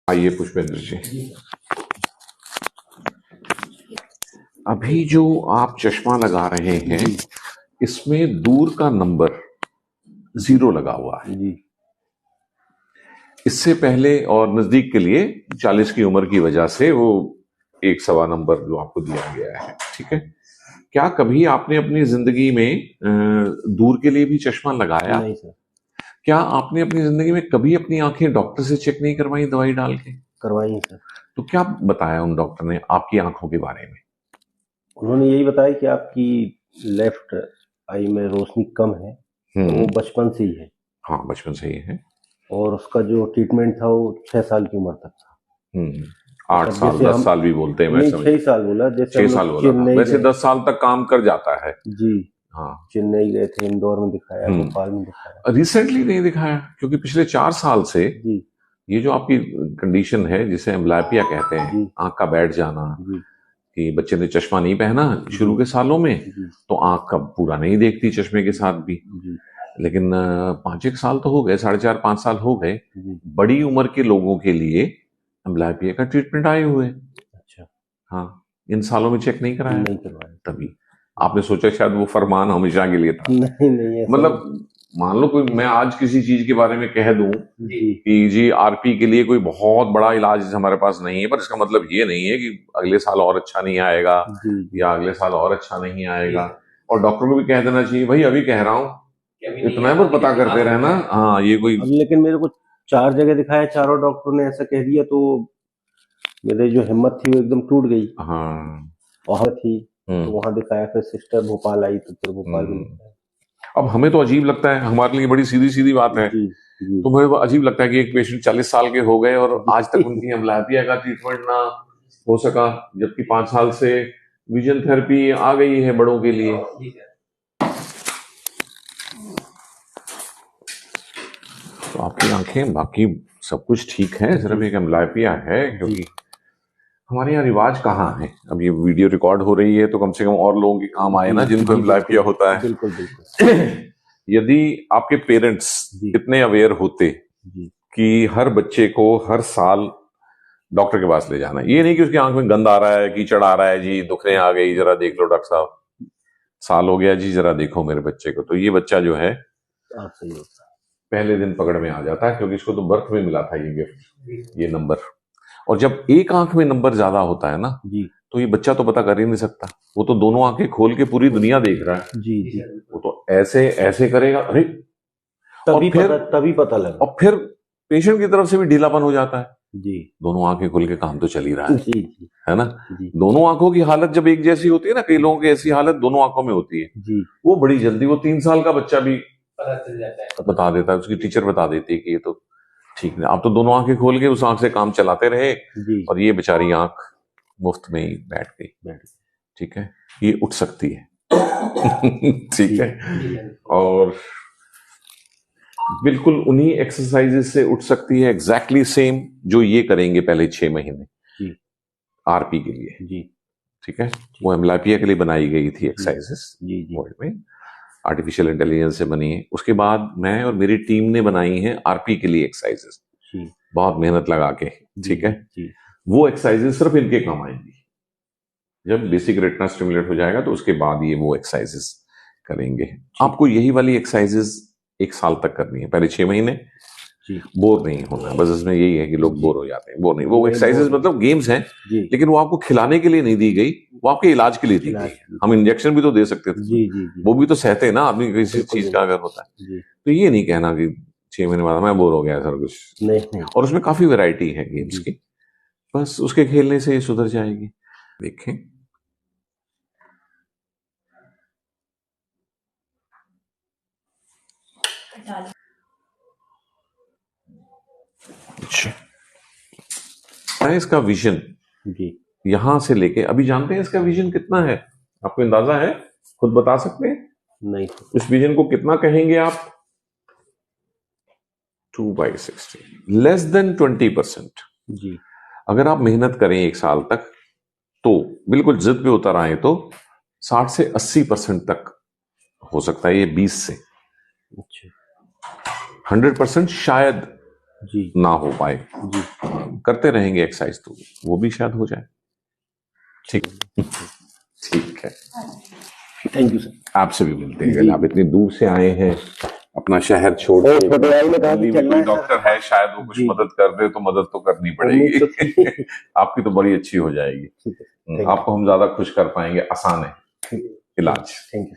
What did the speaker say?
आइए पुष्पेंद्र जी, अभी जो आप चश्मा लगा रहे हैं इसमें दूर का नंबर 0 लगा हुआ है। जी इससे पहले और नजदीक के लिए 40 की उम्र की वजह से वो 1 सवा नंबर जो आपको दिया गया है, ठीक है। क्या कभी आपने अपनी जिंदगी में दूर के लिए भी चश्मा लगाया? नहीं सर, क्या आपने अपनी जिंदगी में कभी अपनी आंखें डॉक्टर से चेक नहीं करवाई दवाई डाल के? करवाई सर। तो क्या बताया उन डॉक्टर ने आपकी आंखों के बारे में? उन्होंने यही बताया कि आपकी लेफ्ट आई में रोशनी कम है, तो वो बचपन से ही है। हाँ, बचपन से ही है। और उसका जो ट्रीटमेंट था वो 6 साल की उम्र तक था। 8 साल 10 साल भी बोलते हैं, नहीं, मैं 6 साल बोला। जैसे 6 हम साल लोग बोला था। चेन्नई वैसे गए 10 साल तक काम कर जाता है। जी, हाँ, चेन्नई गए थे, इंदौर में दिखाया, भोपाल में दिखाया। रिसेंटली नहीं दिखाया क्योंकि पिछले 4 साल से जी ये जो आपकी कंडीशन है जिसे एम्ब्लायपिया कहते हैं, जी आंख का बैठ जाना, जी कि बच्चे ने चश्मा नहीं पहना शुरू के सालों में जी तो आंख का पूरा नहीं देखती चश्मे के साथ भी। जी लेकिन 5 साल तो हो गए, 4.5-5 साल हो गए, जी। बड़ी उम्र के लोगों के लिए एम्ब्लायपिया का ट्रीटमेंट आए हुए। अच्छा, हाँ, इन सालों में चेक नहीं कराया? नहीं करवाया। तभी आपने सोचा शायद वो फरमान हमेशा के लिए था। नहीं नहीं, ऐसा मतलब मान लो कोई मैं आज किसी चीज के बारे में कह दूं जी कि जी आरपी के लिए कोई बहुत बड़ा इलाज हमारे पास नहीं है, पर इसका मतलब ये नहीं है कि अगले साल और अच्छा नहीं आएगा जी या अगले साल और अच्छा नहीं आएगा। और डॉक्टर को भी कह देना चाहिए भाई अभी कह रहा हूँ, इतना पर पता करते रहना। हाँ, ये कोई अब लेकिन मेरे को 4 जगह दिखाया, चारों डॉक्टरों ने ऐसा कह दिया, तो मेरी जो हिम्मत थी वो एकदम टूट गई। हाँ वहां थी तो वहां दिखाया, फिर सिस्टर भोपाल आई तो फिर भोपाल में दिखाया। अब हमें तो अजीब लगता है, हमारे लिए बड़ी सीधी सीधी बात है। जी जी तो मुझे अजीब लगता है कि एक पेशेंट 40 साल के हो गए और आज तक उनकी एम्ब्लायपिया का ट्रीटमेंट ना हो सका, जबकि 5 साल से विजन थेरेपी आ गई है बड़ों के लिए। तो आपकी आंखें बाकी सब कुछ ठीक है, सिर्फ एक एम्ब्लायपिया है, क्योंकि हमारे यहाँ रिवाज कहाँ है। अब ये वीडियो रिकॉर्ड हो रही है तो कम से कम और लोगों के काम आए ना जिनको एम्ब्लायपिया होता है। बिल्कुल बिल्कुल। यदि आपके पेरेंट्स इतने अवेयर होते कि हर बच्चे को हर साल डॉक्टर के पास ले जाना है, ये नहीं कि उसकी आंख में गंद आ रहा है, कीचड़ आ रहा है, जी दुखने आ गई, जरा देख लो डॉक्टर साहब, साल हो गया जी जरा देखो मेरे बच्चे को, तो ये बच्चा जो है सही होता है, पहले दिन पकड़ में आ जाता है, क्योंकि इसको तो बर्थ में मिला था ये गिफ्ट, ये नंबर। और जब एक आंख में नंबर ज्यादा होता है ना जी तो ये बच्चा तो पता कर ही नहीं सकता, वो तो दोनों आंखें खोल के पूरी दुनिया देख रहा है। जी जी। वो तो ऐसे ऐसे करेगा, अरे तभी पता लगा। और फिर पेशेंट की तरफ से भी ढीलापन हो जाता है। जी, दोनों आंखें खुल के काम तो चल ही रहा है, जी जी है ना। जी दोनों आंखों की हालत जब एक जैसी होती है ना, कई लोगों की ऐसी हालत दोनों आंखों में होती है, जी। वो बड़ी जल्दी, वो 3 साल का बच्चा भी पता चल जाता है, बता देता है, उसकी टीचर बता देती है कि ये तो ठीक है। आप तो दोनों आंखें खोल के उस आंख से काम चलाते रहे जी। और ये बेचारी आंख मुफ्त में ही बैठ गई। ठीक है, ये उठ सकती है। ठीक है, और बिल्कुल उन्हीं एक्सरसाइजेस से उठ सकती है, एग्जैक्टली सेम जो ये करेंगे पहले 6 महीने आरपी के लिए। जी ठीक है, वो एम्ब्लायपिया के लिए बनाई गई थी एक्सरसाइजेस जी जी वर्ल्ड में, आर्टिफिशियल इंटेलिजेंस से बनी है। उसके बाद मैं और मेरी टीम ने बनाई है आरपी के लिए एक्सरसाइजेस, बहुत मेहनत लगा के। ठीक है, वो एक्सरसाइजेस सिर्फ इनके काम आएंगी। जब बेसिक रेटिना स्टिमुलेट हो जाएगा तो उसके बाद ये वो एक्सरसाइजेस करेंगे। आपको यही वाली एक्सरसाइजेस 1 साल तक करनी है, पहले 6 महीने बोर नहीं होना। बस इसमें यही है कि लोग बोर हो जाते हैं, बोर नहीं, वो एक्सरसाइजेस मतलब गेम्स हैं, लेकिन वो आपको खिलाने के लिए नहीं दी गई, वो आपके इलाज के लिए दी गई। हम इंजेक्शन भी तो दे सकते थे, वो भी तो सहते हैं ना आदमी किसी चीज का अगर होता है। तो ये नहीं कहना कि 6 महीने बाद मैं बोर हो गया सर कुछ नहीं। और उसमें काफी वैरायटी है गेम्स की, बस उसके खेलने से ये सुधर जाएगी। देखें, अच्छा, इसका विजन यहां से लेके अभी जानते हैं इसका विजन कितना है? आपको अंदाजा है? खुद बता सकते हैं? नहीं। इस विजन को कितना कहेंगे आप? 2/60, लेस देन 20%। जी, अगर आप मेहनत करें 1 साल तक तो बिल्कुल जिद पे उतर आए तो 60 से 80% तक हो सकता है, ये 20 से 100% शायद ना हो पाए। करते रहेंगे एक्सरसाइज तो वो भी शायद हो जाए। ठीक ठीक है, थैंक यू सर। आपसे भी मिलते हैं, आप इतनी दूर से आए हैं अपना शहर छोड़ के, दिल्ली में कोई डॉक्टर है शायद वो कुछ मदद कर दे, तो मदद तो करनी पड़ेगी। आपकी तो बड़ी अच्छी हो जाएगी, आपको हम ज्यादा खुश कर पाएंगे, आसान है इलाज। Thank you.